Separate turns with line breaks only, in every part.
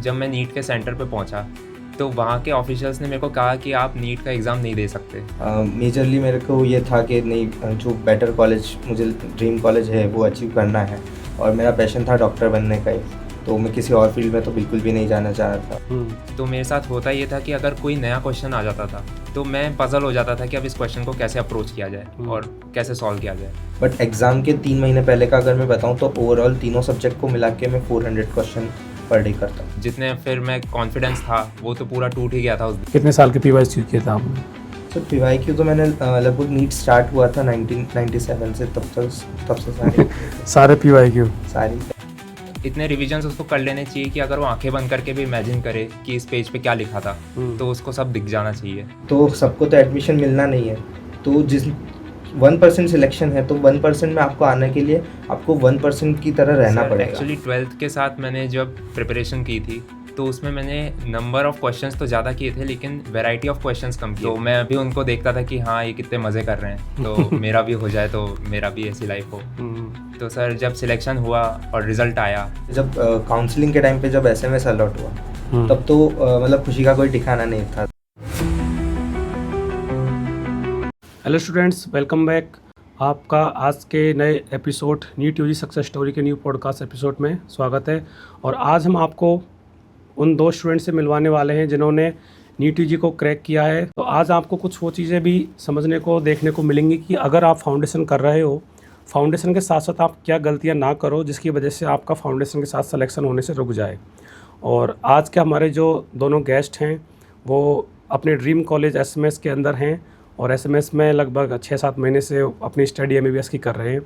जब मैं नीट के सेंटर पे पहुंचा तो वहाँ के ऑफिशियल्स ने मेरे को कहा कि आप नीट का एग्ज़ाम नहीं दे सकते।
मेजरली मेरे को ये था कि नहीं, जो बेटर कॉलेज मुझे ड्रीम कॉलेज है वो अचीव करना है, और मेरा पैशन था डॉक्टर बनने का ही, तो मैं किसी और फील्ड में तो बिल्कुल भी नहीं जाना चाह रहा था।
तो मेरे साथ होता ये था कि अगर कोई नया क्वेश्चन आ जाता था तो मैं पजल हो जाता था कि अब इस क्वेश्चन को कैसे अप्रोच किया जाए और कैसे सॉल्व किया जाए।
बट एग्ज़ाम के 3 महीने पहले का अगर मैं बताऊँ तो ओवरऑल तीनों सब्जेक्ट को मिला के मैं 400 क्वेश्चन पर डे करता हूँ।
जितने फिर मैं कॉन्फिडेंस था वो तो पूरा टूट ही गया था उस दिन।
कितने साल के PYQ किया था आपने?
सर PYQ तो मैंने लगभग नीट स्टार्ट हुआ था 1997 से, तब से
सारे PYQ
सारी
इतने रिविजन्स उसको कर लेने चाहिए कि अगर वो आंखें बंद करके भी इमेजिन करे कि इस पेज पे क्या लिखा था तो उसको सब दिख जाना चाहिए।
तो सबको तो एडमिशन मिलना नहीं है, तो जिस 1% सिलेक्शन है तो 1% में आपको आने के लिए आपको 1% की तरह रहना पड़ेगा।
एक्चुअली 12th के साथ मैंने जब प्रिपरेशन की थी तो उसमें मैंने नंबर ऑफ क्वेश्चंस तो ज़्यादा किए थे लेकिन वैरायटी ऑफ क्वेश्चंस कम किए। तो मैं अभी उनको देखता था कि हाँ ये कितने मज़े कर रहे हैं तो मेरा भी हो जाए तो मेरा भी ऐसी लाइफ हो। तो सर जब सिलेक्शन हुआ और रिज़ल्ट आया,
जब काउंसलिंग के टाइम पे जब SMS अलॉट हुआ तब तो मतलब खुशी का कोई ठिकाना नहीं था।
Hello students, welcome back. आपका आज के नए episode NEET UG success story के न्यू पॉडकास्ट एपिसोड में स्वागत है। और आज हम आपको उन 2 स्टूडेंट से मिलवाने वाले हैं जिन्होंने नीट UG को क्रैक किया है। तो आज आपको कुछ वो चीज़ें भी समझने को देखने को मिलेंगी कि अगर आप फाउंडेशन कर रहे हो, फाउंडेशन के साथ साथ आप क्या गलतियां ना करो जिसकी वजह से आपका फाउंडेशन के साथ सिलेक्शन होने से रुक जाए। और आज के हमारे जो दोनों गेस्ट हैं वो अपने ड्रीम कॉलेज SMS के अंदर हैं और SMS में लगभग 6-7 महीने से अपनी स्टडी MBBS की कर रहे हैं।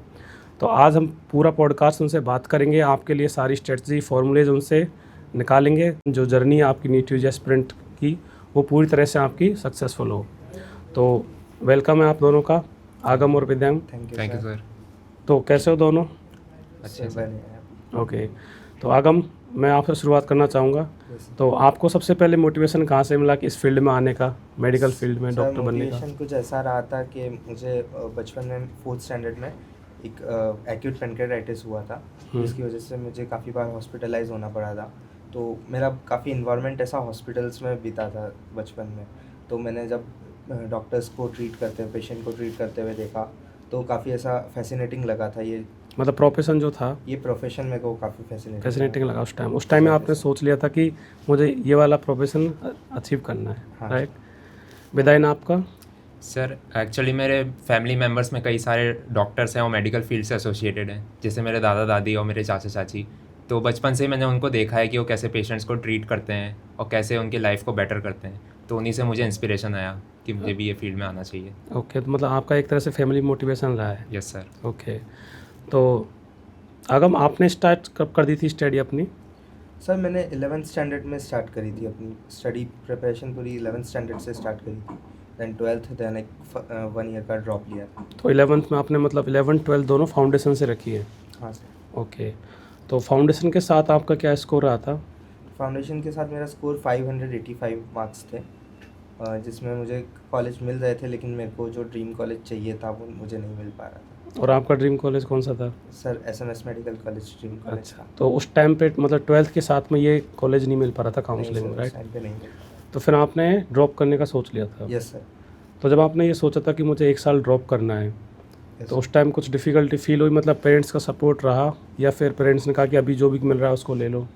तो आज हम पूरा पॉडकास्ट उनसे बात करेंगे, आपके लिए सारी स्ट्रेटजी फॉर्मूलेज उनसे निकालेंगे, जो जर्नी है आपकी नीट UG एस्पिरेंट की वो पूरी तरह से आपकी सक्सेसफुल हो। तो वेलकम है आप दोनों का, आगम और विद्यांग।
Thank you sir.
तो कैसे हो दोनों?
अच्छा सर।
ओके, तो आगम मैं आपसे शुरुआत करना चाहूँगा। तो आपको सबसे पहले मोटिवेशन कहाँ से मिला कि इस फील्ड में आने का, मेडिकल फील्ड में डॉक्टर बनने का?
मोटिवेशन कुछ ऐसा रहा था कि मुझे बचपन में 4th स्टैंडर्ड में एक एक्यूट पेनक्रेटाइटिस हुआ था, जिसकी वजह से मुझे काफ़ी बार हॉस्पिटलाइज होना पड़ा था। तो मेरा काफ़ी इन्वायरमेंट ऐसा हॉस्पिटल्स में बीता था बचपन में। तो मैंने जब डॉक्टर्स को ट्रीट करते हुए, पेशेंट को ट्रीट करते हुए देखा तो काफ़ी ऐसा फैसिनेटिंग लगा था। ये
मतलब प्रोफेशन जो था,
ये प्रोफेशन मेरे को काफ़ी
फैसिनेटिंग लगा उस टाइम में आपने सोच लिया था कि मुझे ये वाला प्रोफेशन अचीव करना है।
हाँ।
राइट। विदाइन आपका?
सर एक्चुअली मेरे फैमिली मेम्बर्स में कई सारे डॉक्टर्स हैं और मेडिकल फील्ड से एसोसिएटेड हैं, जैसे मेरे दादा दादी और मेरे चाचा चाची। तो बचपन से ही मैंने उनको देखा है कि वो कैसे पेशेंट्स को ट्रीट करते हैं और कैसे उनकी लाइफ को बेटर करते हैं। तो उन्हीं से मुझे इंस्पिरेशन आया कि मुझे भी ये फील्ड में आना चाहिए।
ओके, तो मतलब आपका एक तरह से फैमिली मोटिवेशन रहा है।
Yes sir.
ओके, तो आगम आपने स्टार्ट कब कर दी थी स्टडी अपनी?
सर मैंने 11th स्टैंडर्ड में स्टार्ट करी थी अपनी स्टडी प्रिपरेशन, पूरी 11th स्टैंडर्ड से स्टार्ट करी थी। दैन 12th, दैन एक 1 ईयर का ड्रॉप लिया।
तो 11th में आपने मतलब 11th 12th दोनों फाउंडेशन से रखी है?
हाँ सर।
ओके, तो फाउंडेशन के साथ आपका क्या स्कोर रहा था?
फाउंडेशन के साथ मेरा स्कोर 585 मार्क्स थे, जिसमें मुझे कॉलेज मिल रहे थे, लेकिन मेरे को जो ड्रीम कॉलेज चाहिए था वो मुझे नहीं मिल पा रहा था।
और आपका ड्रीम कॉलेज कौन सा था?
Sir SMS medical college dream college.
अच्छा, तो उस टाइम पे मतलब 12th के साथ में ये कॉलेज नहीं मिल पा रहा था काउंसलिंग में, राइट?
टाइम पे नहीं मिल पाया।
तो फिर आपने ड्रॉप करने का सोच लिया था?
Yes sir.
तो जब आपने ये सोचा था कि मुझे 1 साल ड्रॉप करना है, तो उस टाइम कुछ डिफ़िकल्टी फील हुई? मतलब पेरेंट्स का सपोर्ट रहा या फिर पेरेंट्स ने कहा कि अभी जो भी मिल रहा है उसको ले लो?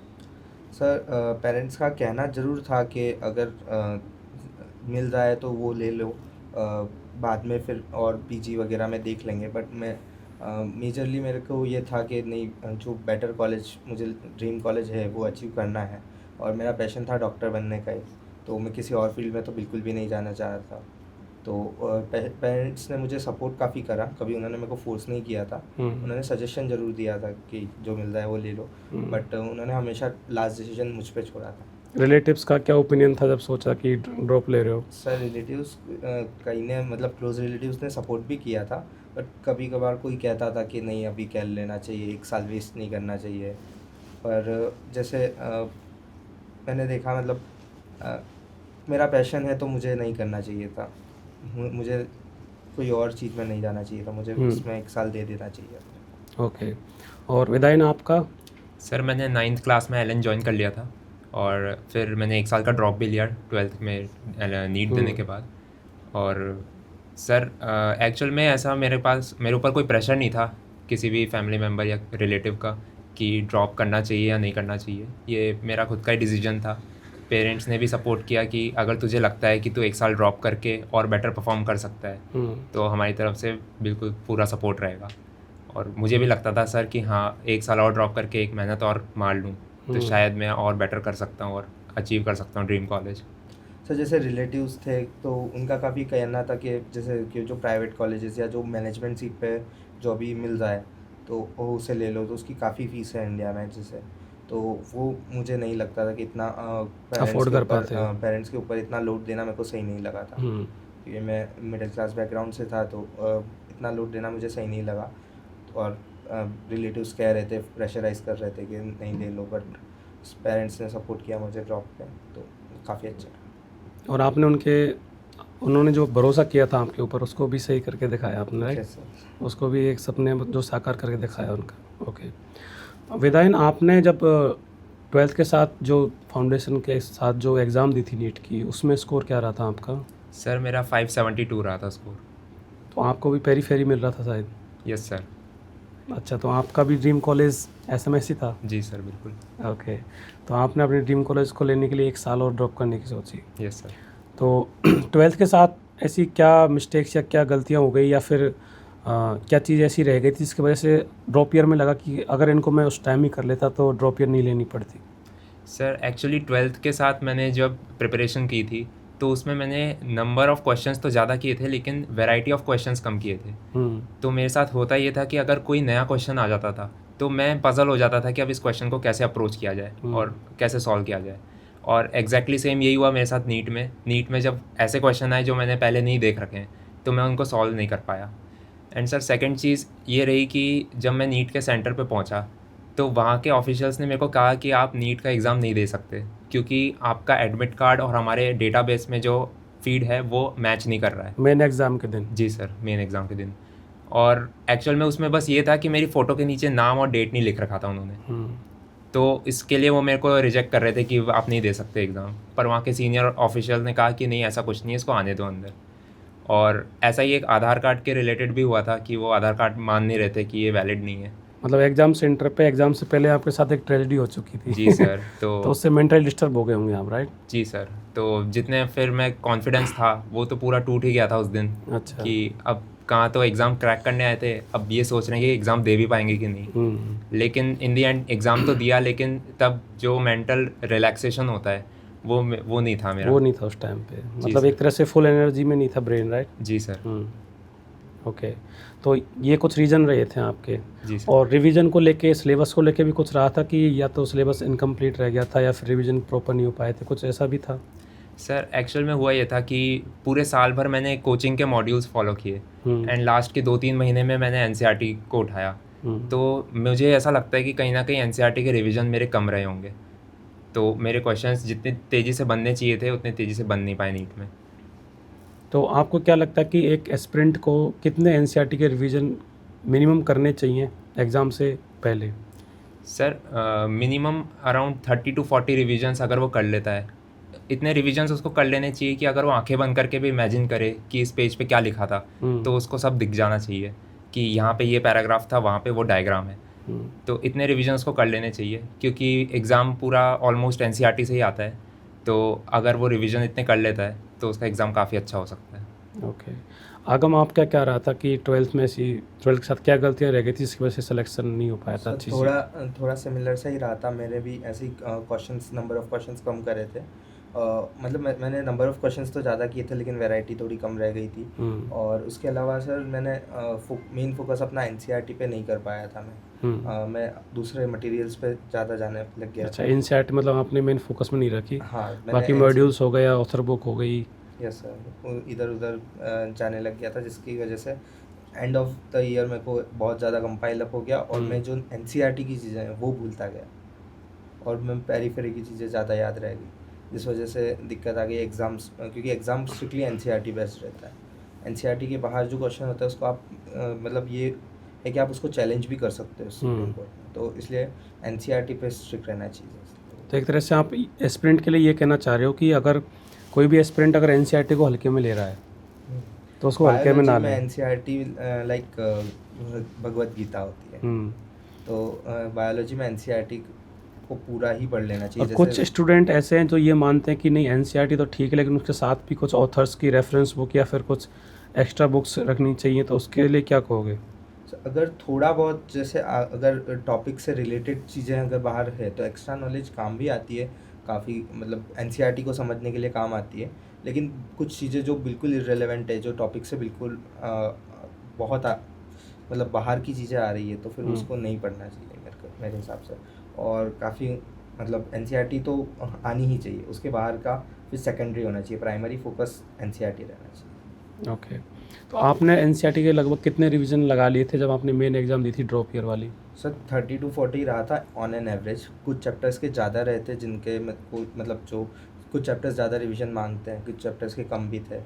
सर पेरेंट्स का कहना ज़रूर था कि अगर मिल रहा है तो वो ले लो, बाद में फिर और PG वगैरह में देख लेंगे। बट मैं मेजरली मेरे को ये था कि नहीं, जो बेटर कॉलेज मुझे ड्रीम कॉलेज है वो अचीव करना है, और मेरा पैशन था डॉक्टर बनने का ही, तो मैं किसी और फील्ड में तो बिल्कुल भी नहीं जाना चाह रहा था। तो पेरेंट्स ने मुझे सपोर्ट काफ़ी करा, कभी उन्होंने मेरे को फोर्स नहीं किया था। उन्होंने सजेशन ज़रूर दिया था कि जो मिल रहा है वो ले लो, बट उन्होंने हमेशा लास्ट डिसीजन मुझ पे छोड़ा था।
रिलेटिव्स का क्या ओपिनियन था जब सोचा कि ड्रॉप ले रहे हो?
सर रिलेटिव्स कई ने, मतलब क्लोज रिलेटिव्स ने सपोर्ट भी किया था, बट कभी कभार कोई कहता था कि नहीं अभी कर लेना चाहिए, 1 साल वेस्ट नहीं करना चाहिए। पर जैसे मैंने देखा, मतलब मेरा पैशन है तो मुझे नहीं करना चाहिए था, मुझे कोई और चीज़ में नहीं जाना चाहिए था, मुझे इसमें 1 साल दे देना चाहिए।
ओके, और विदाइन आपका?
सर मैंने 9th क्लास में LN ज्वाइन कर लिया था और फिर मैंने 1 साल का ड्रॉप भी लिया 12th में नीट देने के बाद। और सर एक्चुअल में ऐसा मेरे ऊपर कोई प्रेशर नहीं था किसी भी फैमिली मेम्बर या रिलेटिव का कि ड्रॉप करना चाहिए या नहीं करना चाहिए। ये मेरा खुद का ही डिसीजन था। पेरेंट्स ने भी सपोर्ट किया कि अगर तुझे लगता है कि तू 1 साल ड्रॉप करके और बेटर परफॉर्म कर सकता है तो हमारी तरफ से बिल्कुल पूरा सपोर्ट रहेगा। और मुझे भी लगता था सर कि हाँ 1 साल और ड्रॉप करके 1 मेहनत और मार लूँ तो शायद मैं और बेटर कर सकता हूँ और अचीव कर सकता हूँ ड्रीम कॉलेज।
सर जैसे रिलेटिव्स थे तो उनका काफ़ी कहना था कि जैसे कि जो प्राइवेट कॉलेजेस या जो मैनेजमेंट सीट पे जो भी मिल रहा है तो वो उसे ले लो, तो उसकी काफ़ी फीस है इंडिया में जैसे, तो वो मुझे नहीं लगता था कि इतना
अफोर्ड कर पाते हैं।
पेरेंट्स के ऊपर इतना लोड देना मेरे को सही नहीं लगा था, क्योंकि मैं मिडिल क्लास बैकग्राउंड से था तो इतना लोड देना मुझे सही नहीं लगा। और रिलेटिव्स कह रहे थे, प्रेशराइज कर रहे थे कि नहीं ले लो, बट पेरेंट्स ने सपोर्ट किया मुझे ड्रॉप पे, तो काफ़ी अच्छा।
और आपने उन्होंने जो भरोसा किया था आपके ऊपर उसको भी सही करके दिखाया आपने, राइट? उसको भी एक सपने जो साकार करके दिखाया उनका। ओके वेदायन, आपने जब 12th के साथ जो फाउंडेशन के साथ जो एग्ज़ाम दी थी नीट की, उसमें स्कोर क्या रहा था आपका?
सर मेरा 572 रहा था स्कोर।
तो आपको भी पेरी फेरी मिल रहा था शायद?
Yes sir.
अच्छा, तो आपका भी ड्रीम कॉलेज SMS ही था?
जी सर बिल्कुल।
ओके, तो आपने अपने ड्रीम कॉलेज को लेने के लिए 1 साल और ड्रॉप करने की सोची।
Yes sir.
तो 12th के साथ ऐसी क्या मिस्टेक्स या क्या गलतियाँ हो गई या फिर क्या चीज़ ऐसी रह गई थी जिसकी वजह से ड्रॉप ईयर में लगा कि अगर इनको मैं उस टाइम ही कर लेता तो ड्रॉप ईयर नहीं लेनी पड़ती?
सर एक्चुअली 12th के साथ मैंने जब प्रिपरेशन की थी तो उसमें मैंने नंबर ऑफ़ क्वेश्चंस तो ज़्यादा किए थे लेकिन वैरायटी ऑफ क्वेश्चंस कम किए थे। तो मेरे साथ होता ये था कि अगर कोई नया क्वेश्चन आ जाता था तो मैं पजल हो जाता था कि अब इस क्वेश्चन को कैसे अप्रोच किया जाए और कैसे सॉल्व किया जाए। और एग्जैक्टली सेम यही हुआ मेरे साथ नीट में जब ऐसे क्वेश्चन आए जो मैंने पहले नहीं देख रखे हैं तो मैं उनको सॉल्व नहीं कर पाया। एंड सर सेकंड चीज़ ये रही कि जब मैं नीट के सेंटर पे पहुंचा तो वहाँ के ऑफिशियल्स ने मेरे को कहा कि आप नीट का एग्ज़ाम नहीं दे सकते क्योंकि आपका एडमिट कार्ड और हमारे डेटाबेस में जो फीड है वो मैच नहीं कर रहा है।
मेन एग्ज़ाम के दिन?
जी सर, मेन एग्ज़ाम के दिन। और एक्चुअल में उसमें बस ये था कि मेरी फ़ोटो के नीचे नाम और डेट नहीं लिख रखा था उन्होंने, तो इसके लिए वो मेरे को रिजेक्ट कर रहे थे कि आप नहीं दे सकते एग्ज़ाम। पर वहाँ के सीनियर ऑफिशियल ने कहा कि नहीं ऐसा कुछ नहीं है, इसको आने दो अंदर। और ऐसा ही एक आधार कार्ड के रिलेटेड भी हुआ था कि वो आधार कार्ड मान नहीं रहे थे कि ये वैलिड नहीं है।
मतलब एग्ज़ाम सेंटर पे एग्ज़ाम से पहले आपके साथ एक ट्रेजेडी हो चुकी थी?
जी सर। तो
उससे मेंटली डिस्टर्ब हो गए होंगे आप, राइट?
जी सर। तो जितने फिर मैं कॉन्फिडेंस था वो तो पूरा टूट ही गया था उस दिन।
अच्छा।
कि अब कहाँ तो एग्ज़ाम क्रैक करने आए थे, अब ये सोच रहे हैं कि एग्ज़ाम दे भी पाएंगे कि नहीं। लेकिन इन दी एंड एग्ज़ाम तो दिया, लेकिन तब जो मेंटल रिलैक्सेशन होता है वो नहीं था मेरा।
वो नहीं था उस टाइम पे, मतलब एक तरह से फुल एनर्जी में नहीं था ब्रेन, राइट?
जी सर।
ओके, तो ये कुछ रीज़न रहे थे आपके।
जी सर।
और रिवीजन को लेके, सिलेबस को लेके भी कुछ रहा था कि या तो सिलेबस इनकम्प्लीट रह गया था या फिर रिवीजन प्रॉपर नहीं हो पाए थे, कुछ ऐसा भी था?
सर एक्चुअल में हुआ ये था कि पूरे साल भर मैंने कोचिंग के मॉड्यूल्स फॉलो किए एंड लास्ट के 2-3 महीने में मैंने NCERT को उठाया। तो मुझे ऐसा लगता है कि कहीं ना कहीं NCERT के रिवीजन मेरे कम रहे होंगे, तो मेरे क्वेश्चंस जितने तेज़ी से बनने चाहिए थे उतने तेज़ी से बन नहीं पाए नीट में।
तो आपको क्या लगता है कि एक एस्पिरेंट को कितने NCERT के रिवीजन मिनिमम करने चाहिए एग्ज़ाम से पहले?
Sir minimum around 30 to 40 revisions अगर वो कर लेता है, इतने रिविजन्स उसको कर लेने चाहिए कि अगर वो आंखें बंद करके भी इमेजिन करे कि इस पेज पे क्या लिखा था तो उसको सब दिख जाना चाहिए कि यहाँ पे ये पैराग्राफ था, वहाँ पे वो डायग्राम है। तो इतने रिविजन्स को कर लेने चाहिए क्योंकि एग्ज़ाम पूरा ऑलमोस्ट NCERT से ही आता है, तो अगर वो रिविज़न इतने कर लेता है तो उसका एग्ज़ाम काफ़ी अच्छा हो सकता है।
ओके, आगम आप क्या रहा था कि 12th के साथ क्या गलतियाँ रह गई थी जिसकी वजह से सिलेक्शन नहीं हो पाया था अच्छी से?
थोड़ा सिमिलर सा ही रहा था, मेरे भी ऐसे ही क्वेश्चंस, नंबर ऑफ़ क्वेश्चंस कम करे थे। मतलब मैंने नंबर ऑफ़ क्वेश्चंस तो ज़्यादा किए थे लेकिन वैरायटी थोड़ी कम रह गई थी। और उसके अलावा सर मैंने मेन फोकस अपना NCERT पे नहीं कर पाया था मैं दूसरे मटेरियल्स पे ज़्यादा जाने लग गया।
अच्छा, NCERT मतलब आपने मेन फोकस में नहीं रखी?
हाँ,
बाकी मॉड्यूल्स हो गया, ऑथर बुक हो गई?
यस सर, इधर उधर जाने लग गया था जिसकी वजह से एंड ऑफ द ईयर मेरे को बहुत ज़्यादा कंपाइल अप हो गया और मैं जो NCERT की चीज़ें हैं वो भूलता गया और मैं पेरीफेरी की चीज़ें ज़्यादा याद रह गई, जिस वजह से दिक्कत आ गई एग्ज़ाम्स, क्योंकि एग्ज़ाम स्ट्रिक्टली NCERT बेस्ड रहता है। NCERT के बाहर जो क्वेश्चन होता है उसको आप मतलब ये है कि आप उसको चैलेंज भी कर सकते हो सुप्रीम कोर्ट में, तो इसलिए NCERT पे स्ट्रिक्ट रहना चाहिए।
तो एक तरह से आप एस्पिरेंट के लिए ये कहना चाह रहे हो कि अगर कोई भी एस्पिरेंट अगर एनसीईआरटी को हल्के में ले रहा है तो उसको हल्के में ना
बायोलॉजी में
लें।
एनसीईआरटी लाइक भगवत गीता होती है, तो बायोलॉजी में एनसीईआरटी को पूरा ही पढ़ लेना चाहिए।
और कुछ स्टूडेंट ऐसे हैं जो ये मानते हैं कि नहीं एनसीईआरटी तो ठीक है लेकिन उसके साथ भी कुछ ऑथर्स की रेफरेंस बुक या फिर कुछ एक्स्ट्रा बुक्स रखनी चाहिए, तो उसके लिए क्या कहोगे?
अगर थोड़ा बहुत जैसे अगर टॉपिक से रिलेटेड चीज़ें अगर बाहर है तो एक्स्ट्रा नॉलेज काम भी आती है काफ़ी, मतलब एनसीईआरटी को समझने के लिए काम आती है। लेकिन कुछ चीज़ें जो बिल्कुल इररेलेवेंट है, जो टॉपिक से बिल्कुल बहुत मतलब बाहर की चीज़ें आ रही है, तो फिर उसको नहीं पढ़ना चाहिए मेरे हिसाब से। और काफ़ी मतलब एनसीईआरटी तो आनी ही चाहिए, उसके बाहर का फिर सेकेंडरी होना चाहिए, प्राइमरी फोकस एनसीईआरटी रहना चाहिए।
ओके, तो आपने एनसीईआरटी के लगभग कितने रिवीजन लगा लिए थे जब आपने मेन एग्ज़ाम दी थी ड्रॉप ईयर वाली?
सर 30 to 40 रहा था ऑन एन एवरेज। कुछ चैप्टर्स के ज़्यादा रहते जिनके मतलब जो कुछ चैप्टर्स ज़्यादा रिवीजन मांगते हैं, कुछ चैप्टर्स के कम भी थे,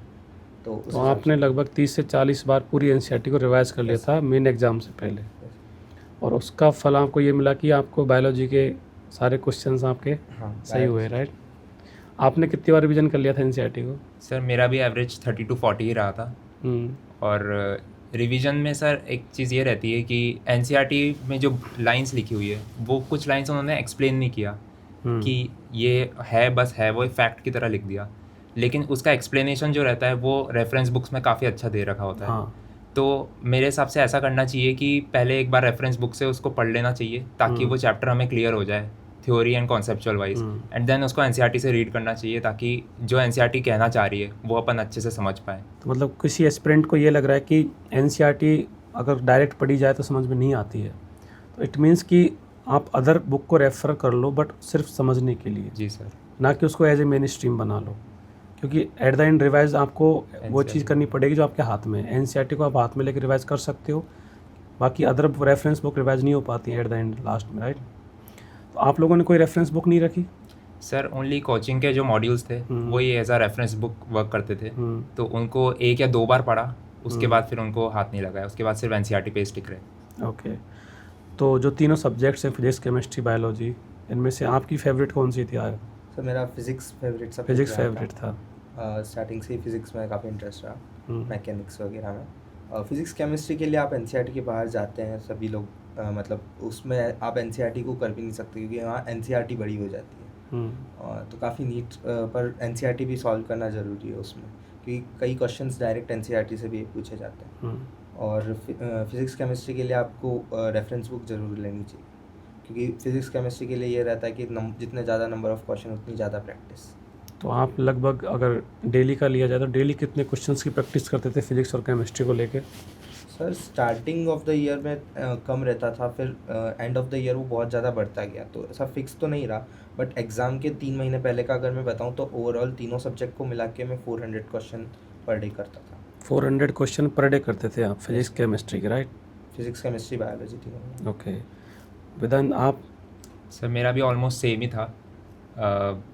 तो उस
तो
हिसाब
आपने
से।
लगभग 30 से 40 बार पूरी एनसीईआरटी को रिवाइज कर लिया
Yes.
था मेन एग्ज़ाम से पहले,
Yes.
और उसका फल आपको ये मिला कि आपको बायोलॉजी के सारे क्वेश्चंस आपके
हाँ,
सही हुए, राइट? आपने कितनी बार रिवीजन कर लिया था एनसीईआरटी को?
सर मेरा भी एवरेज 30 to 40 ही रहा था। और रिवीजन में सर एक चीज़ ये रहती है कि एनसीईआरटी में जो लाइंस लिखी हुई है वो कुछ लाइंस उन्होंने एक्सप्लेन नहीं किया कि ये है, बस है, वो एक फैक्ट की तरह लिख दिया। लेकिन उसका एक्सप्लेनेशन जो रहता है वो रेफरेंस बुक्स में काफ़ी अच्छा दे रखा होता है।
हाँ,
तो मेरे हिसाब से ऐसा करना चाहिए कि पहले एक बार रेफरेंस बुक से उसको पढ़ लेना चाहिए ताकि वो चैप्टर हमें क्लियर हो जाए theory and conceptual wise, and then उसको एनसीईआरटी से रीड करना चाहिए ताकि जो एनसीईआरटी कहना चाह रही है वो अपन अच्छे से समझ पाए।
तो मतलब किसी एस्पिरेंट को ये लग रहा है कि एनसीईआरटी अगर डायरेक्ट पढ़ी जाए तो समझ में नहीं आती है, तो इट मीन्स कि आप अदर बुक को रेफ़र कर लो बट सिर्फ समझने के लिए,
जी सर।
ना कि उसको एज ए मेन स्ट्रीम बना लो, क्योंकि एट द एंड रिवाइज आपको वो चीज़ करनी पड़ेगी जो आपके हाथ में है। एनसीईआरटी को आप हाथ में लेकर रिवाइज कर सकते हो, बाकी अदर रेफरेंस बुक रिवाइज नहीं हो पाती है एट द एंड लास्ट में, राइट? तो आप लोगों ने कोई रेफरेंस बुक नहीं रखी?
सर ओनली कोचिंग के जो मॉड्यूल्स थे वो ये as a reference book work करते थे, तो उनको 1 या 2 बार पढ़ा, उसके बाद फिर उनको हाथ नहीं लगाया, उसके बाद सिर्फ एनसीईआरटी पे स्टिक रहे।
ओके, तो जो तीनों सब्जेक्ट्स हैं फिजिक्स, केमिस्ट्री, बायोलॉजी, इनमें से आपकी फेवरेट कौन सी थी?
सर मेरा physics favourite subject
physics favourite था।
स्टार्टिंग से ही फिजिक्स में काफ़ी इंटरेस्ट रहा,
हम्म,
मैकेनिक्स वगैरह में। फिजिक्स केमिस्ट्री के लिए आप एनसीईआरटी के बाहर जाते हैं सभी लोग, मतलब उसमें आप एनसीईआरटी को कर भी नहीं सकते क्योंकि वहाँ एनसीईआरटी बड़ी हो जाती है। तो काफ़ी नीट, पर एनसीईआरटी भी सॉल्व करना ज़रूरी है उसमें, क्योंकि कई क्वेश्चंस डायरेक्ट एनसीईआरटी से भी पूछे जाते हैं। और फिज़िक्स केमिस्ट्री के लिए आपको रेफरेंस बुक ज़रूर लेनी चाहिए, क्योंकि फिज़िक्स केमिस्ट्री के लिए ये रहता है कि जितने ज़्यादा नंबर ऑफ़ क्वेश्चन उतनी ज़्यादा प्रैक्टिस।
तो आप लगभग अगर डेली का लिया जाए तो डेली कितने क्वेश्चंस की प्रैक्टिस करते थे फिजिक्स और केमिस्ट्री को लेके?
Sir starting of the year में कम रहता था, फिर एंड ऑफ द ईयर वो बहुत ज़्यादा बढ़ता गया, तो ऐसा फिक्स तो नहीं रहा। बट एग्ज़ाम के 3 महीने पहले का अगर मैं बताऊं तो ओवरऑल तीनों सब्जेक्ट को मिला के मैं 400 क्वेश्चन पर डे करता था।
400 क्वेश्चन पर डे करते थे आप फिजिक्स केमिस्ट्री के, राइट?
फिजिक्स केमिस्ट्री बायोलॉजी तीनों।
ओके, विदान आप?
सर मेरा भी ऑलमोस्ट सेम ही था।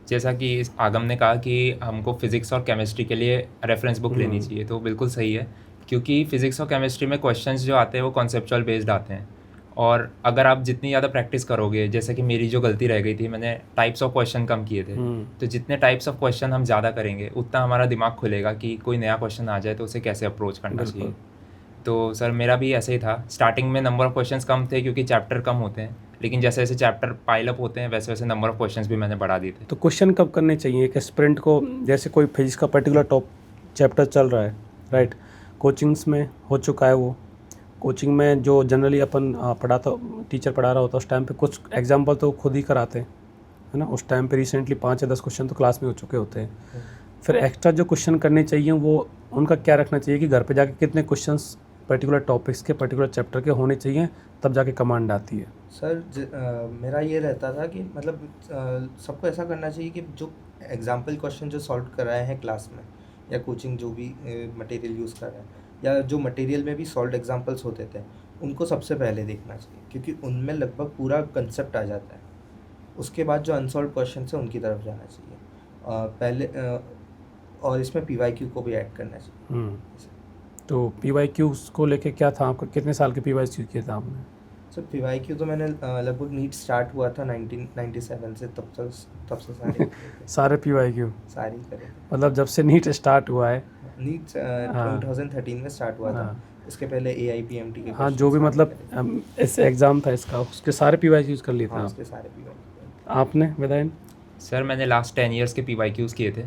जैसा कि आगम ने कहा कि हमको फ़िज़िक्स और केमिस्ट्री के लिए रेफरेंस बुक लेनी चाहिए, तो बिल्कुल सही है, क्योंकि फ़िज़िक्स और केमिस्ट्री में क्वेश्चंस जो आते हैं वो कॉन्सेप्चुअल बेस्ड आते हैं। और अगर आप जितनी ज़्यादा प्रैक्टिस करोगे, जैसे कि मेरी जो गलती रह गई थी, मैंने टाइप्स ऑफ क्वेश्चन कम किए थे, तो जितने टाइप्स ऑफ क्वेश्चन हम ज़्यादा करेंगे उतना हमारा दिमाग खुलेगा कि कोई नया क्वेश्चन आ जाए तो उसे कैसे अप्रोच करना चाहिए। तो सर मेरा भी ऐसे ही था, स्टार्टिंग में नंबर ऑफ़ क्वेश्चंस कम थे क्योंकि चैप्टर कम होते हैं, लेकिन जैसे जैसे चैप्टर पाइल अप होते हैं वैसे वैसे नंबर ऑफ़ क्वेश्चंस भी मैंने बढ़ा दिए थे।
तो क्वेश्चन कब करने चाहिए एक एस्पिरेंट को? जैसे कोई फिजिक्स का पर्टिकुलर टॉप चैप्टर चल रहा है, राइट? कोचिंग्स में हो चुका है वो, कोचिंग में जो जनरली अपन पढ़ाता, टीचर पढ़ा रहा होता है उस टाइम पे कुछ एग्जाम्पल तो खुद ही कराते हैं, है ना? उस टाइम पे रिसेंटली 5 या 10 क्वेश्चन तो क्लास में हो चुके होते हैं। फिर एक्स्ट्रा जो क्वेश्चन करने चाहिए वो उनका क्या रखना चाहिए कि घर पे जाके कितने क्वेश्चंस पर्टिकुलर टॉपिक्स के, पर्टिकुलर चैप्टर के होने चाहिए, तब जाके कमांड आती है?
सर मेरा ये रहता था कि मतलब सबको ऐसा करना चाहिए कि जो एग्जाम्पल क्वेश्चन जो सॉल्व कराए हैं क्लास में या कोचिंग जो भी मटेरियल यूज़ कर रहे हैं, या जो मटेरियल में भी सॉल्व एग्जाम्पल्स होते थे, उनको सबसे पहले देखना चाहिए, क्योंकि उनमें लगभग पूरा कंसेप्ट आ जाता है। उसके बाद जो अनसॉल्व क्वेश्चन है उनकी तरफ जाना चाहिए पहले, और इसमें PYQ को भी ऐड करना चाहिए।
तो PYQs को लेके क्या था आपका? कितने साल के PYQ किए थे आपने?
सर PYQ तो मैंने लगभग नीट स्टार्ट हुआ था 1997 से, तब से सारे करे थे,
सारे PYQ
सारे ही करे थे।
मतलब जब से नीट स्टार्ट हुआ है।
नीट
हाँ
2013 में स्टार्ट हुआ था।
हाँ
इसके पहले AIPMT के
हाँ, जो भी
क्वेश्चन
मतलब
करे थे।
ऐसे एग्ज़ाम था इसका, उसके सारे PYQs कर लिए थे
हाँ,
आप।
उसके सारे PYQ।
आपने विदाइन?
सर मैंने लास्ट 10 ईयर्स के PYQs किए थे।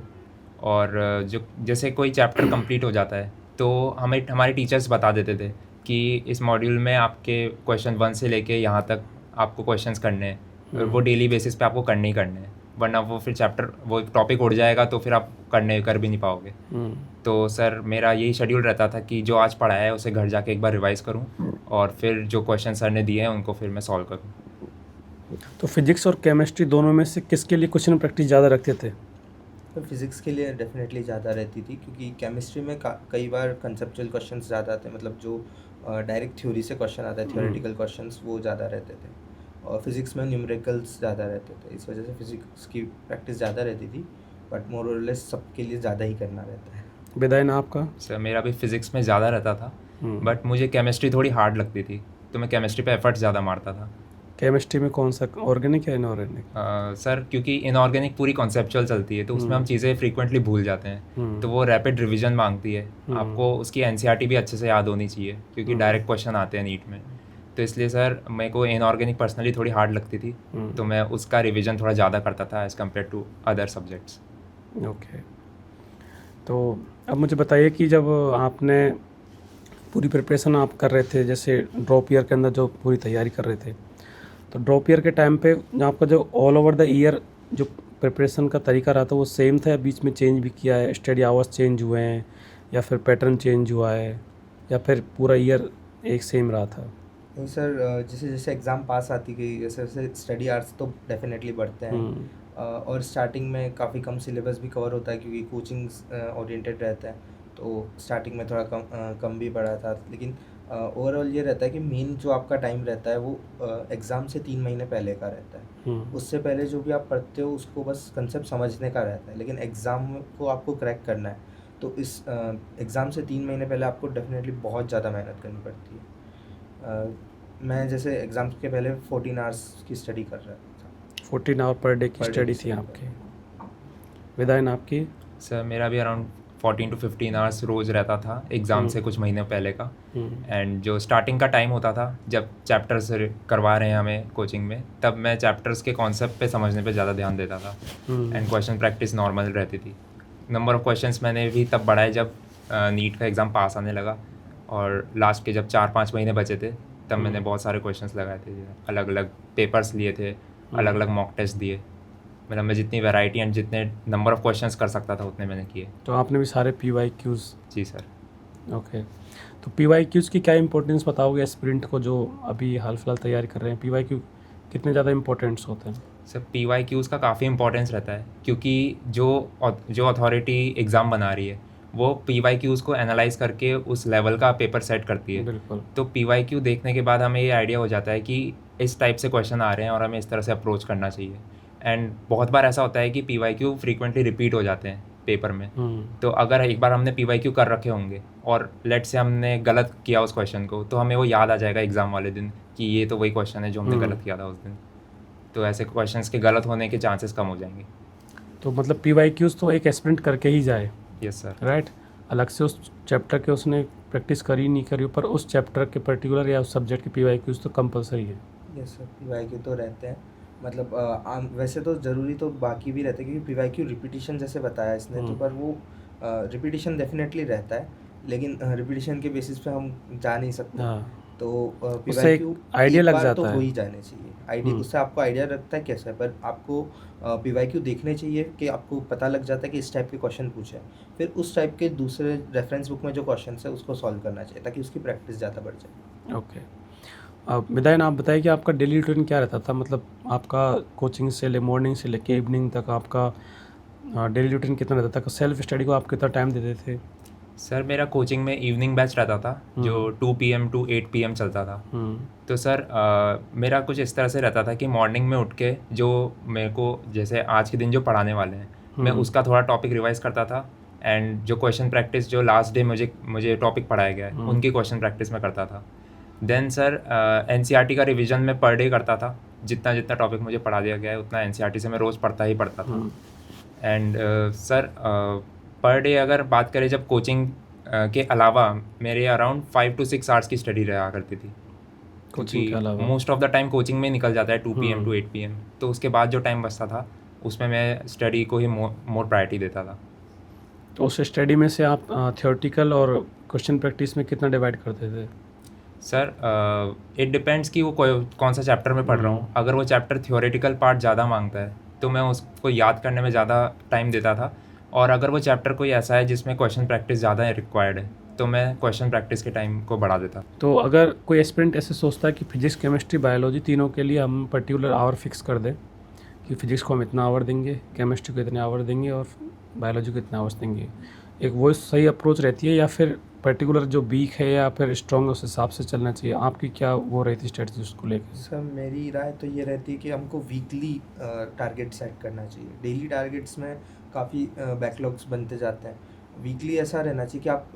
और जो जैसे कोई चैप्टर कंप्लीट हो जाता है तो हमें हमारे टीचर्स बता देते थे कि इस मॉड्यूल में आपके क्वेश्चन 1 से लेके यहाँ तक आपको क्वेश्चंस करने हैं, और वो डेली बेसिस पे आपको करने ही करने हैं, वरना वो फिर चैप्टर वो टॉपिक उड़ जाएगा तो फिर आप कर भी नहीं पाओगे। तो सर मेरा यही शेड्यूल रहता था कि जो आज पढ़ाया है उसे घर जाके एक बार रिवाइज़ करूँ और फिर जो क्वेश्चन सर ने दिए हैं उनको फिर मैं सॉल्व करूँ।
तो फिजिक्स और केमिस्ट्री दोनों में से किसके लिए क्वेश्चन प्रैक्टिस ज़्यादा रखते थे?
तो फिज़िक्स के लिए डेफिनेटली ज़्यादा रहती थी, क्योंकि केमिस्ट्री में कई बार कंसेप्चुअल क्वेश्चंस ज़्यादा आते हैं, मतलब जो डायरेक्ट थ्योरी से क्वेश्चन आता है, थियोरेटिकल क्वेश्चंस वो ज़्यादा रहते थे। और फिज़िक्स में न्यूमेरिकल्स ज़्यादा रहते थे, इस वजह से फिज़िक्स की प्रैक्टिस ज़्यादा रहती थी। बट मोर और लेस सबके लिए ज़्यादा ही करना रहता है।
विदाइन आपका?
सर मेरा भी फिज़िक्स में ज़्यादा रहता था, बट मुझे केमिस्ट्री थोड़ी हार्ड लगती थी, तो मैं केमिस्ट्री पे एफर्ट ज़्यादा मारता था।
केमिस्ट्री में कौन सा, ऑर्गेनिक या इनऑर्गेनिक?
सर क्योंकि इनऑर्गेनिक पूरी कॉन्सेप्चुअल चलती है तो उसमें हम चीज़ें फ्रीक्वेंटली भूल जाते हैं, तो वो रैपिड रिवीजन मांगती है। आपको उसकी NCERT भी अच्छे से याद होनी चाहिए क्योंकि डायरेक्ट क्वेश्चन आते हैं नीट में। तो इसलिए सर मेरे को इनऑर्गेनिक पर्सनली थोड़ी हार्ड लगती थी, तो मैं उसका रिवीजन थोड़ा ज़्यादा करता था as compare to other subjects.
Okay, तो अब मुझे बताइए कि जब आपने पूरी प्रिपरेशन आप कर रहे थे, जैसे ड्रॉप ईयर के अंदर जो पूरी तैयारी कर रहे थे, तो ड्रॉप ईयर के टाइम पे आपका जो ऑल ओवर द ईयर जो प्रिपरेशन का तरीका रहा था वो सेम था या बीच में चेंज भी किया है? स्टडी आवर्स चेंज हुए हैं या फिर पैटर्न चेंज हुआ है या फिर पूरा ईयर एक सेम रहा था?
नहीं सर, जैसे जैसे एग्ज़ाम पास आती गई वैसे वैसे स्टडी आवर्स तो डेफिनेटली बढ़ते हैं। और स्टार्टिंग में काफ़ी कम सिलेबस भी कवर होता है क्योंकि कोचिंग्स ओरिएंटेड रहता है, तो स्टार्टिंग में थोड़ा कम भी पड़ा था। लेकिन ओवरऑल ये रहता है कि मेन जो आपका टाइम रहता है वो एग्ज़ाम से 3 महीने पहले का रहता है। उससे पहले जो भी आप पढ़ते हो उसको बस कंसेप्ट समझने का रहता है, लेकिन एग्ज़ाम को आपको क्रैक करना है। तो इस एग्ज़ाम से 3 महीने पहले आपको डेफिनेटली बहुत ज़्यादा मेहनत करनी पड़ती है। मैं जैसे एग्ज़ाम के पहले 14 आवर्स की स्टडी कर रहा था।
14 आवर पर डे की स्टडी थी आपकी। विदाइन आपकी?
सर मेरा भी अराउंड 14 to 15 आवर्स रोज़ रहता था एग्ज़ाम से कुछ महीने पहले का। एंड जो स्टार्टिंग का टाइम होता था जब चैप्टर्स करवा रहे हैं हमें कोचिंग में, तब मैं चैप्टर्स के कॉन्सेप्ट पे समझने पे ज़्यादा ध्यान देता था एंड क्वेश्चन प्रैक्टिस नॉर्मल रहती थी। नंबर ऑफ़ क्वेश्चंस मैंने भी तब बढ़ाए जब नीट का एग्ज़ाम पास आने लगा, और लास्ट के जब 4-5 महीने बचे थे तब मैंने बहुत सारे क्वेश्चंस लगाए थे, अलग अलग पेपर्स लिए थे, अलग अलग मॉक टेस्ट दिए। मतलब मैं जितनी वैरायटी एंड जितने नंबर ऑफ़ क्वेश्चंस कर सकता था उतने मैंने किए।
तो आपने भी सारे PYQs?
जी सर।
ओके, तो PYQs की क्या इंपॉर्टेंस बताओगे एस्पिरेंट को जो अभी हाल फिलहाल तैयारी कर रहे हैं? PYQ कितने ज़्यादा इंपॉर्टेंट्स होते हैं?
सर PYQs का काफ़ी इंपॉर्टेंस रहता है क्योंकि जो अथॉरिटी एग्ज़ाम बना रही है वो PYQs को एनालाइज करके उस लेवल का पेपर सेट करती है।
बिल्कुल।
तो PYQ देखने के बाद हमें ये आइडिया हो जाता है कि इस टाइप से क्वेश्चन आ रहे हैं और हमें इस तरह से अप्रोच करना चाहिए। एंड बहुत बार ऐसा होता है कि PYQ फ्रीक्वेंटली रिपीट हो जाते हैं पेपर में। तो अगर एक बार हमने PYQ कर रखे होंगे और लेट से हमने गलत किया उस क्वेश्चन को, तो हमें वो याद आ जाएगा एग्ज़ाम वाले दिन कि ये तो वही क्वेश्चन है जो हमने गलत किया था उस दिन। तो ऐसे क्वेश्चंस के गलत होने के चांसेस कम हो जाएंगे।
तो मतलब PYQs तो एक एस्पिरेंट करके ही जाए।
Yes sir.
राइट, अलग से उस चैप्टर के उसने प्रैक्टिस करी नहीं करी, पर उस चैप्टर के पर्टिकुलर या उस सब्जेक्ट के PYQs तो कंपलसरी है।
यस सर, PYQ तो रहते हैं। मतलब वैसे तो ज़रूरी तो बाकी भी रहते हैं क्योंकि PYQ रिपीटिशन जैसे बताया इसने, तो पर वो रिपीटिशन डेफिनेटली रहता है, लेकिन रिपीटिशन के बेसिस पे हम जा नहीं सकते।
हाँ,
तो
उससे एक
PYQ
आइडिया लग
बार
जाता
तो
है।
हो ही जाने चाहिए आइडिया, उससे आपको आइडिया लगता है कैसा है। पर आपको PYQ देखने चाहिए कि आपको पता लग जाता है कि इस टाइप के क्वेश्चन पूछे हैं, फिर उस टाइप के दूसरे रेफरेंस बुक में जो क्वेश्चन है उसको सॉल्व करना चाहिए ताकि उसकी प्रैक्टिस ज़्यादा बढ़ जाए।
ओके, अब विदाइन आप बताइए कि आपका डेली रूटीन क्या रहता था? मतलब आपका कोचिंग से मॉर्निंग से लेके इवनिंग तक आपका डेली रूटीन कितना रहता था? सेल्फ स्टडी को आप कितना टाइम देते थे?
सर मेरा कोचिंग में इवनिंग बैच रहता था जो 2 PM to 8 PM चलता था। तो सर मेरा कुछ इस तरह से रहता था कि मॉर्निंग में उठ के जो मेरे को जैसे आज के दिन जो पढ़ाने वाले हैं मैं उसका थोड़ा टॉपिक रिवाइज करता था, एंड जो क्वेश्चन प्रैक्टिस जो लास्ट डे मुझे टॉपिक पढ़ाया गया है उनकी क्वेश्चन प्रैक्टिस में करता था। देन सर एनसीईआरटी का रिवीजन मैं पर डे करता था, जितना जितना टॉपिक मुझे पढ़ा दिया गया है उतना एनसीईआरटी से मैं रोज़ पढ़ता ही पढ़ता था। एंड सर पर डे अगर बात करें जब कोचिंग के अलावा मेरे अराउंड 5 to 6 आवर्स की स्टडी रहा करती थी,
कोचिंग के अलावा
most of the time coaching में निकल जाता है 2 PM to 8 PM। तो उसके बाद जो टाइम बचता था उसमें मैं स्टडी को ही मोर प्रायोरिटी देता था।
तो उस स्टडी में से आप थियोरेटिकल और क्वेश्चन प्रैक्टिस में कितना डिवाइड करते थे?
सर इट डिपेंड्स कि वो कौन सा चैप्टर में पढ़ रहा हूँ। अगर वो चैप्टर थियोरेटिकल पार्ट ज़्यादा मांगता है तो मैं उसको याद करने में ज़्यादा टाइम देता था, और अगर वो चैप्टर कोई ऐसा है जिसमें क्वेश्चन प्रैक्टिस ज़्यादा रिक्वायर्ड है तो मैं क्वेश्चन प्रैक्टिस के टाइम को बढ़ा देता।
तो अगर कोई एस्पिरेंट ऐसे सोचता है कि फिजिक्स केमिस्ट्री बायोलॉजी तीनों के लिए हम पर्टिकुलर आवर फिक्स कर दें कि फिजिक्स को हम इतना आवर देंगे, केमिस्ट्री को इतने आवर देंगे और बायोलॉजी को इतने आवर्स देंगे, एक वो सही अप्रोच रहती है या फिर पर्टिकुलर जो वीक है या फिर स्ट्रॉन्ग है उस हिसाब से चलना चाहिए? आपकी क्या वो रहती स्ट्रेटजी उसको लेकर?
सर मेरी राय तो ये रहती है कि हमको वीकली टारगेट सेट करना चाहिए। डेली टारगेट्स में काफ़ी बैकलॉग्स बनते जाते हैं। वीकली ऐसा रहना चाहिए कि आप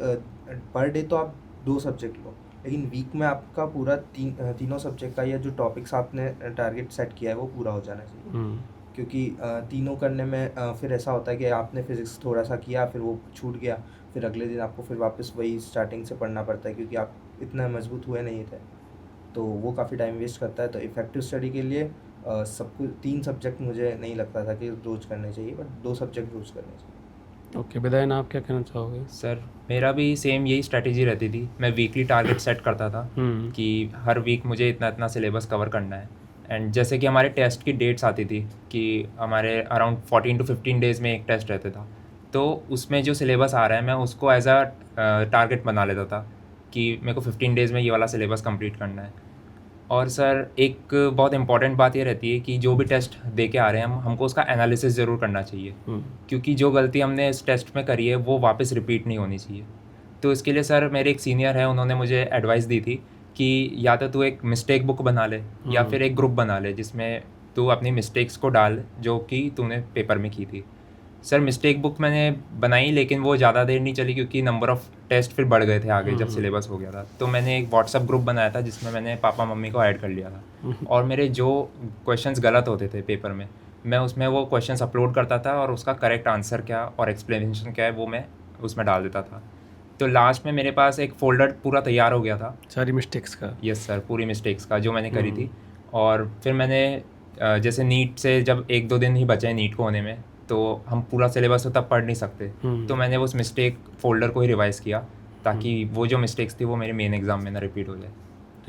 पर डे तो आप 2 सब्जेक्ट लो, लेकिन वीक में आपका पूरा तीनों सब्जेक्ट का या जो टॉपिक्स आपने टारगेट सेट किया है वो पूरा हो जाना चाहिए। क्योंकि तीनों करने में फिर ऐसा होता है कि आपने फिज़िक्स थोड़ा सा किया, फिर वो छूट गया, फिर अगले दिन आपको फिर वापस वही स्टार्टिंग से पढ़ना पड़ता है क्योंकि आप इतना मजबूत हुए नहीं थे, तो वो काफ़ी टाइम वेस्ट करता है। तो इफ़ेक्टिव स्टडी के लिए सब कुछ 3 सब्जेक्ट मुझे नहीं लगता था कि रोज़ करने चाहिए, बट 2 सब्जेक्ट रोज़ करने चाहिए।
ओके, विदायन आप क्या कहना चाहोगे?
सर मेरा भी सेम यही स्ट्रैटेजी रहती थी। मैं वीकली टारगेट सेट करता था कि हर वीक मुझे इतना इतना सिलेबस कवर करना है। एंड जैसे कि हमारे टेस्ट की डेट्स आती थी कि हमारे अराउंड 14 to 15 डेज़ में एक टेस्ट रहता था, तो उसमें जो सिलेबस आ रहा है मैं उसको एज अ टारगेट बना लेता था कि मेरे को 15 डेज़ में ये वाला सिलेबस कंप्लीट करना है। और सर एक बहुत इंपॉर्टेंट बात ये रहती है कि जो भी टेस्ट दे के आ रहे हैं हमको उसका एनालिसिस ज़रूर करना चाहिए, क्योंकि जो गलती हमने इस टेस्ट में करी है वो वापस रिपीट नहीं होनी चाहिए। तो इसके लिए सर मेरे एक सीनियर है, उन्होंने मुझे एडवाइस दी थी कि या तो तू एक मिस्टेक बुक बना ले या फिर एक ग्रुप बना ले जिसमें तू अपनी मिस्टेक्स को डाल जो कि तूने पेपर में की थी। सर मिस्टेक बुक मैंने बनाई, लेकिन वो ज़्यादा देर नहीं चली क्योंकि नंबर ऑफ़ टेस्ट फिर बढ़ गए थे आगे जब सिलेबस हो गया था। तो मैंने एक व्हाट्सअप ग्रुप बनाया था जिसमें मैंने पापा मम्मी को ऐड कर लिया था, और मेरे जो क्वेश्चंस गलत होते थे पेपर में मैं उसमें वो क्वेश्चंस अपलोड करता था और उसका करेक्ट आंसर क्या और एक्सप्लेनेशन क्या है वो मैं उसमें डाल देता था। तो लास्ट में मेरे पास एक फ़ोल्डर पूरा तैयार हो गया था
सारी मिस्टेक्स का।
यस सर, पूरी मिस्टेक्स का जो मैंने करी थी। और फिर मैंने जैसे नीट से जब 1-2 दिन ही बचे हैं नीट को होने में, तो हम पूरा सिलेबस तो तब पढ़ नहीं सकते, तो मैंने उस मिस्टेक फ़ोल्डर को ही रिवाइज़ किया ताकि वो जो मिस्टेक्स थी वो मेरे मेन एग्ज़ाम में ना रिपीट हो जाए।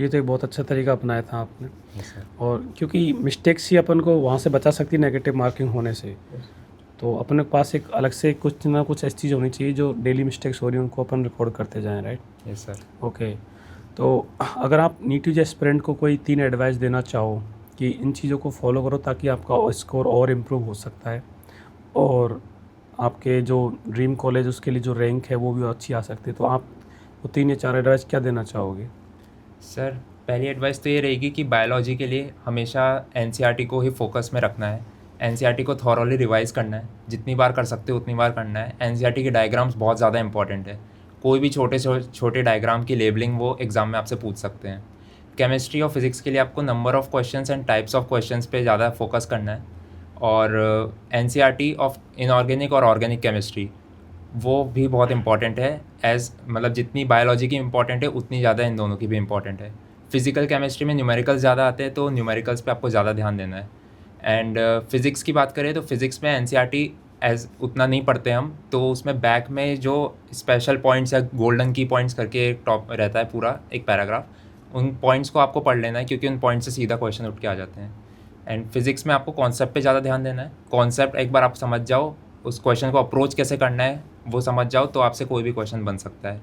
ये तो एक बहुत अच्छा तरीका अपनाया था आपने।
Yes sir.
और क्योंकि मिस्टेक्स ही अपन को वहाँ से बचा सकती है नेगेटिव मार्किंग होने से, तो अपने पास एक अलग से कुछ ना कुछ ऐसी चीज़ होनी चाहिए जो डेली मिस्टेक्स हो रही हैं उनको अपन रिकॉर्ड करते जाएं, राइट?
Yes sir.
ओके, तो अगर आप नीट यूजी एस्पिरेंट को कोई 3 एडवाइस देना चाहो कि इन चीज़ों को फॉलो करो ताकि आपका स्कोर और इम्प्रूव हो सकता है और आपके जो ड्रीम कॉलेज उसके लिए जो रैंक है वो भी अच्छी आ सकती है, तो आप वो 3 या 4 एडवाइस क्या देना चाहोगे?
सर पहली एडवाइस तो ये रहेगी कि बायोलॉजी के लिए हमेशा एनसीईआरटी को ही फोकस में रखना है। एनसीईआरटी को थॉरली रिवाइज़ करना है, जितनी बार कर सकते हो उतनी बार करना है। एनसीईआरटी के डायग्राम्स बहुत ज़्यादा इंपॉर्टेंट है, कोई भी छोटे डायग्राम की लेबलिंग वो एग्ज़ाम में आपसे पूछ सकते हैं। केमिस्ट्री और फिज़िक्स के लिए आपको number of questions and types of questions पे ज़्यादा फोकस करना है। और एनसीईआरटी ऑफ इनऑर्गेनिक और ऑर्गेनिक केमिस्ट्री वो भी बहुत इंपॉर्टेंट है, मतलब जितनी बायोलॉजी की इंपॉर्टेंट है उतनी ज़्यादा इन दोनों की भी इंपॉर्टेंट है। फिज़िकल केमिस्ट्री में न्यूमेरिकल्स ज़्यादा आते हैं तो न्यूमेरिकल्स पे आपको ज़्यादा ध्यान देना है। एंड फिज़िक्स की बात करें तो फिज़िक्स में एनसीईआरटी उतना नहीं पढ़ते हम, तो उसमें बैक में जो स्पेशल पॉइंट्स या गोल्डन की पॉइंट्स करके एक टॉप रहता है पूरा एक पैराग्राफ, उन पॉइंट्स को आपको पढ़ लेना है क्योंकि उन पॉइंट्स से सीधा क्वेश्चन उठ के आ जाते हैं। एंड फिज़िक्स में आपको कॉन्सेप्ट पे ज़्यादा ध्यान देना है। कॉन्सेप्ट एक बार आप समझ जाओ, उस क्वेश्चन को अप्रोच कैसे करना है वो समझ जाओ, तो आपसे कोई भी क्वेश्चन बन सकता है।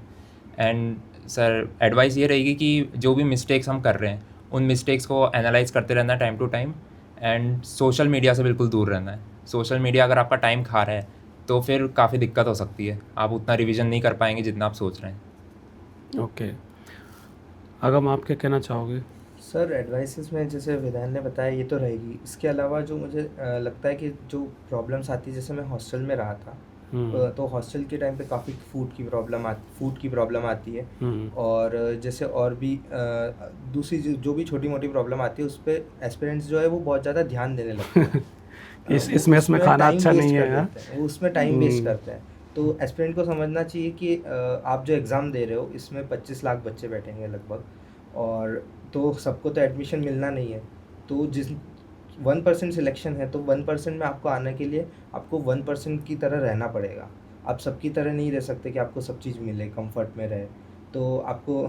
एंड सर एडवाइस ये रहेगी कि जो भी मिस्टेक्स हम कर रहे हैं उन मिस्टेक्स को एनालाइज करते रहना है time to time. And social media से बिल्कुल दूर रहना है। सोशल मीडिया अगर आपका टाइम खा रहा है तो फिर काफ़ी दिक्कत हो सकती है, आप उतना रिवीजन नहीं कर पाएंगे जितना आप सोच रहे हैं।
ओके, अगम आप क्या कहना चाहोगे?
सर एडवाइसेस में जैसे विधान ने बताया ये तो रहेगी, इसके अलावा जो मुझे लगता है कि जो प्रॉब्लम्स आती है, जैसे मैं हॉस्टल में रहा था तो हॉस्टल के टाइम पे काफ़ी फूड की प्रॉब्लम आती है। और जैसे और भी दूसरी जो भी छोटी मोटी प्रॉब्लम आती है उस पर एस्पिरेंट्स जो है वो बहुत ज़्यादा ध्यान देने लगते हैं।
इस मेस में खाना अच्छा नहीं है यार।
वो उसमें टाइम वेस्ट करते हैं। तो एस्पिरेंट को समझना चाहिए कि आप जो एग्ज़ाम दे रहे हो इसमें 25 लाख बच्चे बैठेंगे लगभग, और तो सबको तो एडमिशन मिलना नहीं है। तो जिस 1% सिलेक्शन है तो 1% में आपको आने के लिए आपको 1% की तरह रहना पड़ेगा। आप सबकी तरह नहीं रह सकते कि आपको सब चीज़ मिले, कंफर्ट में रहे। तो आपको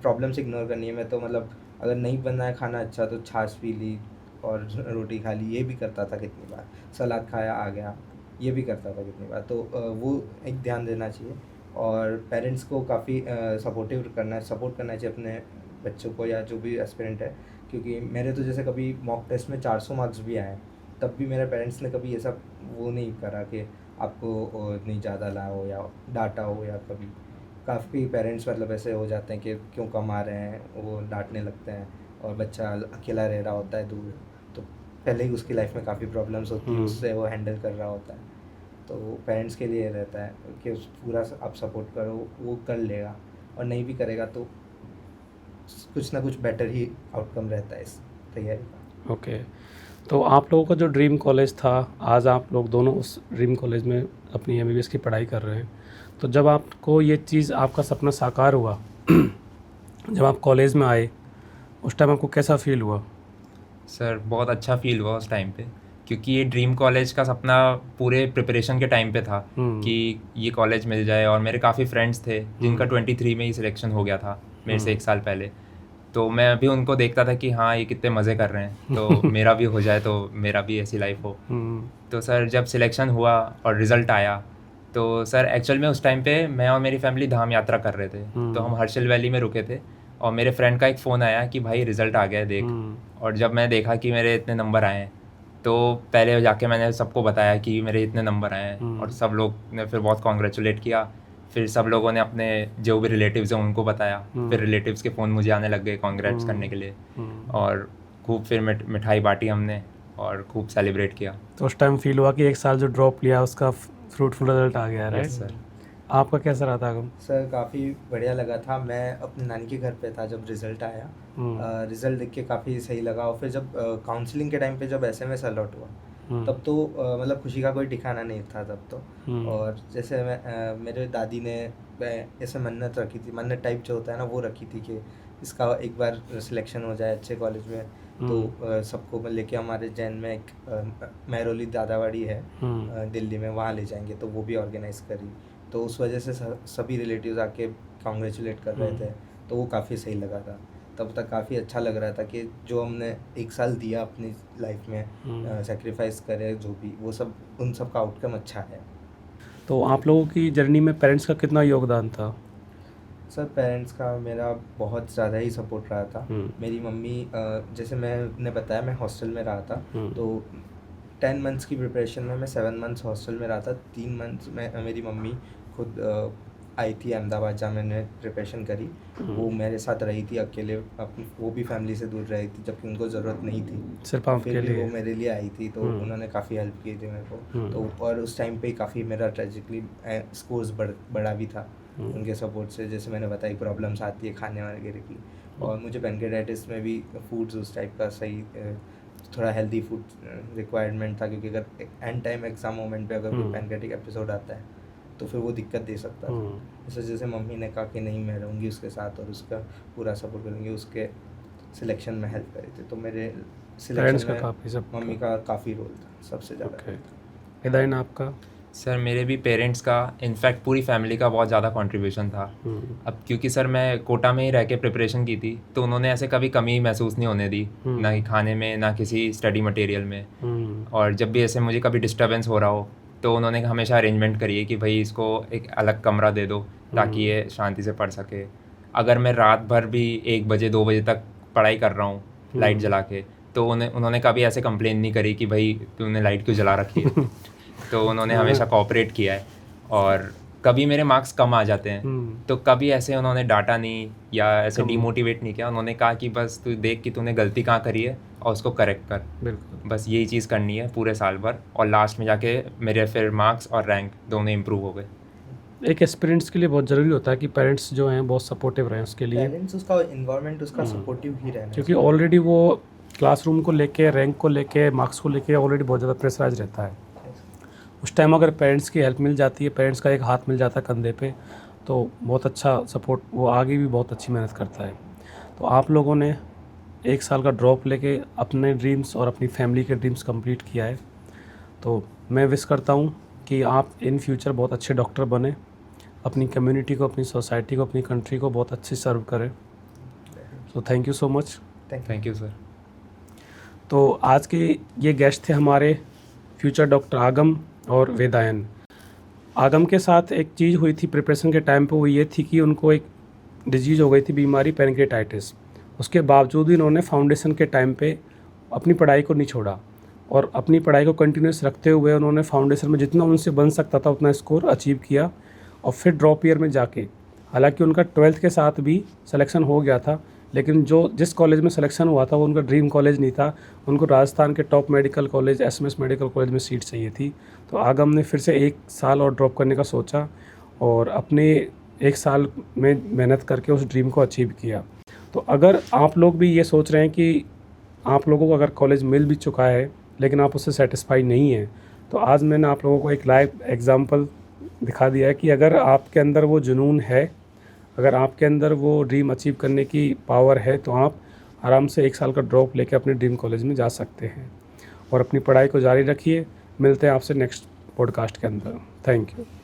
प्रॉब्लम्स इग्नोर करनी है। मैं तो मतलब अगर नहीं बना है खाना अच्छा तो छाछ पी ली और रोटी खा ली, ये भी करता था कितनी बार। सलाद खाया आ गया, ये भी करता था कितनी बार। तो वो एक ध्यान देना चाहिए। और पेरेंट्स को काफ़ी सपोर्ट करना चाहिए अपने बच्चों को या जो भी एस्पिरेंट है। क्योंकि मेरे तो जैसे कभी मॉक टेस्ट में 400 मार्क्स भी आए, तब भी मेरे पेरेंट्स ने कभी ऐसा वो नहीं करा कि आपको इतनी ज़्यादा लाया हो या डांटा हो। या कभी काफ़ी पेरेंट्स मतलब ऐसे हो जाते हैं कि क्यों कम आ रहे हैं, वो डांटने लगते हैं। और बच्चा अकेला रह रहा होता है दूर, तो पहले ही उसकी लाइफ में काफ़ी प्रॉब्लम्स होती है, उससे वो हैंडल कर रहा होता है। तो पेरेंट्स के लिए रहता है कि पूरा आप सपोर्ट करो, वो कर लेगा। और नहीं भी करेगा तो कुछ ना कुछ बेटर ही आउटकम रहता है इस तैयारी का।
ओके, तो आप लोगों का जो ड्रीम कॉलेज था, आज आप लोग दोनों उस ड्रीम कॉलेज में अपनी एमबीबीएस की पढ़ाई कर रहे हैं। तो जब आपको ये चीज़, आपका सपना साकार हुआ जब आप कॉलेज में आए, उस टाइम आपको कैसा फील हुआ?
सर बहुत अच्छा फील हुआ उस टाइम पे, क्योंकि ये ड्रीम कॉलेज का सपना पूरे प्रिपरेशन के टाइम पे था कि ये कॉलेज मिल जाए। और मेरे काफ़ी फ्रेंड्स थे जिनका 23 में ही सिलेक्शन हो गया था मेरे से 1 साल पहले। तो मैं अभी उनको देखता था कि हाँ ये कितने मज़े कर रहे हैं, तो मेरा भी हो जाए तो मेरा भी ऐसी लाइफ हो। तो सर जब सिलेक्शन हुआ और रिज़ल्ट आया, तो सर एक्चुअल में उस टाइम पे मैं और मेरी फैमिली धाम यात्रा कर रहे थे। तो हम हर्षिल वैली में रुके थे और मेरे फ्रेंड का एक फ़ोन आया कि भाई रिज़ल्ट आ गया है देख। और जब मैं देखा कि मेरे इतने नंबर आए हैं, तो पहले जाके मैंने सबको बताया कि मेरे इतने नंबर आए हैं, और सब लोग ने फिर बहुत कॉन्ग्रेचुलेट किया। फिर सब लोगों ने अपने जो भी रिलेटिव्स हैं उनको बताया। फिर रिलेटिव्स के फ़ोन मुझे आने लग गए कॉन्ग्रेट्स करने के लिए। और खूब फिर मिठाई बांटी हमने और खूब सेलिब्रेट किया।
तो उस टाइम फील हुआ कि 1 साल जो ड्रॉप लिया उसका फ्रूटफुल रिजल्ट आ गया, राइट?
सर
आपका कैसा रहा था?
सर काफ़ी बढ़िया लगा था। मैं अपने नानी के घर पे था जब रिज़ल्ट आया। रिज़ल्ट देख के काफ़ी सही लगा। और फिर जब काउंसलिंग के टाइम पे जब SMS अलॉट हुआ, तब तो मतलब खुशी का कोई ठिकाना नहीं था तब तो। और जैसे मेरे दादी ने ऐसे मन्नत रखी थी, मन्नत टाइप जो होता है ना, वो रखी थी कि इसका एक बार सिलेक्शन हो जाए अच्छे कॉलेज में तो सबको लेके हमारे जैन में एक महरौली दादावाड़ी है दिल्ली में, वहाँ ले जाएंगे। तो वो भी ऑर्गेनाइज़ करी। तो उस वजह से सभी रिलेटिव्स आके कॉन्ग्रेचुलेट कर रहे थे, तो वो काफ़ी सही लगा था। तब तक काफ़ी अच्छा लग रहा था कि जो हमने 1 साल दिया अपनी लाइफ में, सेक्रीफाइस करे जो भी, वो सब उन सब का आउटकम अच्छा है।
तो आप लोगों की जर्नी में पेरेंट्स का कितना योगदान था?
सर पेरेंट्स का मेरा बहुत ज़्यादा ही सपोर्ट रहा था। मेरी मम्मी जैसे मैंने बताया मैं हॉस्टल में रहा था, तो 10 मंथ्स की प्रिपरेशन में मैं 7 मंथ्स हॉस्टल में रहा था। 3 मंथ्स में मेरी मम्मी खुद आई थी अहमदाबाद, जहाँ मैंने प्रिपरेशन करी। वो मेरे साथ रही थी अकेले, अपनी वो भी फैमिली से दूर रही थी जबकि उनको ज़रूरत नहीं थी,
सिर्फ आपके
फिर भी
लिए?
वो मेरे लिए आई थी। तो उन्होंने काफ़ी हेल्प की थी मेरे को। तो और उस टाइम पे काफ़ी मेरा ट्रेजिकली स्कोर्स बढ़ा भी था उनके सपोर्ट से। जैसे मैंने बताई प्रॉब्लम्स आती है खाने वगैरह की, और मुझे पैनक्रेटाइटिस में भी फूड्स उस टाइप का सही थोड़ा हेल्दी फूड रिक्वायरमेंट था। क्योंकि अगर एंड टाइम एग्ज़ाम मोमेंट पे अगर कोई पैनक्रेटिक एपिसोड आता है तो फिर वो दिक्कत दे सकता था। जैसे मम्मी ने कहा कि नहीं मैं रहूँगी उसके साथ और उसका पूरा सपोर्ट करूँगी, उसके सिलेक्शन में हेल्प करी थी। तो मेरे सिलेक्शन में मम्मी का काफ़ी रोल था, सबसे ज़्यादा।
इदाइन आपका?
सर मेरे भी पेरेंट्स का, इनफैक्ट पूरी फैमिली का बहुत ज़्यादा कंट्रीब्यूशन था। अब क्योंकि सर मैं कोटा में ही रह के प्रिपरेशन की थी, तो उन्होंने ऐसे कभी कमी महसूस नहीं होने दी, ना कि खाने में ना किसी स्टडी मटेरियल में। और जब भी ऐसे मुझे कभी डिस्टर्बेंस हो रहा हो तो उन्होंने हमेशा अरेंजमेंट करी है कि भाई इसको एक अलग कमरा दे दो ताकि ये शांति से पढ़ सके। अगर मैं रात भर भी 1 बजे 2 बजे तक पढ़ाई कर रहा हूँ लाइट जला के, तो उन्होंने कभी ऐसे कंप्लेन नहीं करी कि भाई तूने लाइट क्यों जला रखी है। तो उन्होंने हमेशा कोऑपरेट किया है। और कभी मेरे मार्क्स कम आ जाते हैं तो कभी ऐसे उन्होंने डांटा नहीं या ऐसे डिमोटिवेट नहीं किया। उन्होंने कहा कि बस तू देख कि तूने गलती कहाँ करी है और उसको करेक्ट कर।
बिल्कुल।
बस यही चीज़ करनी है पूरे साल भर, और लास्ट में जाके मेरे फिर मार्क्स और रैंक दोनों इम्प्रूव हो गए।
एक एस्पिरेंट्स के लिए बहुत ज़रूरी होता है कि पेरेंट्स जो हैं बहुत सपोर्टिव रहें उसके लिए,
पेरेंट्स उसका इन्वायरमेंट उसका सपोर्टिव ही रहना
क्योंकि ऑलरेडी वो क्लासरूम को लेके, रैंक को लेके, मार्क्स को लेके ऑलरेडी बहुत ज़्यादा प्रेशराइज रहता है। उस टाइम अगर पेरेंट्स की हेल्प मिल जाती है, पेरेंट्स का एक हाथ मिल जाता है कंधे पे, तो बहुत अच्छा सपोर्ट, वो आगे भी बहुत अच्छी मेहनत करता है। तो आप लोगों ने 1 साल का ड्रॉप लेके अपने ड्रीम्स और अपनी फैमिली के ड्रीम्स कंप्लीट किया है। तो मैं विश करता हूँ कि आप इन फ्यूचर बहुत अच्छे डॉक्टर बने, अपनी कम्युनिटी को, अपनी सोसाइटी को, अपनी कंट्री को बहुत अच्छे सर्व करें। So thank you so much.
Thank you sir.
तो आज के ये गेस्ट थे हमारे फ्यूचर डॉक्टर आगम और वेदायन। आगम के साथ एक चीज़ हुई थी प्रिपरेशन के टाइम पे, वो ये थी कि उनको एक डिजीज़ हो गई थी, बीमारी पैनक्रेटाइटिस। उसके बावजूद भी उन्होंने फाउंडेशन के टाइम पे अपनी पढ़ाई को नहीं छोड़ा और अपनी पढ़ाई को कंटिन्यूस रखते हुए उन्होंने फाउंडेशन में जितना उनसे बन सकता था उतना स्कोर अचीव किया। और फिर ड्रॉप ईयर में जाके, हालांकि उनका 12th के साथ भी सिलेक्शन हो गया था, लेकिन जिस कॉलेज में सिलेक्शन हुआ था वो उनका ड्रीम कॉलेज नहीं था। उनको राजस्थान के top medical college SMS medical college में सीट चाहिए थी। तो आगम ने फिर से 1 साल और ड्रॉप करने का सोचा और अपने 1 साल में मेहनत करके उस ड्रीम को अचीव किया। तो अगर आप लोग भी ये सोच रहे हैं कि आप लोगों को अगर कॉलेज मिल भी चुका है लेकिन आप उससे सेटिस्फाई नहीं हैं, तो आज मैंने आप लोगों को एक लाइव एग्जांपल दिखा दिया है कि अगर आपके अंदर वो जुनून है, अगर आपके अंदर वो ड्रीम अचीव करने की पावर है, तो आप आराम से 1 साल का ड्रॉप लेके अपने ड्रीम कॉलेज में जा सकते हैं और अपनी पढ़ाई को जारी रखिए। मिलते हैं आपसे नेक्स्ट पॉडकास्ट के अंदर। Thank you.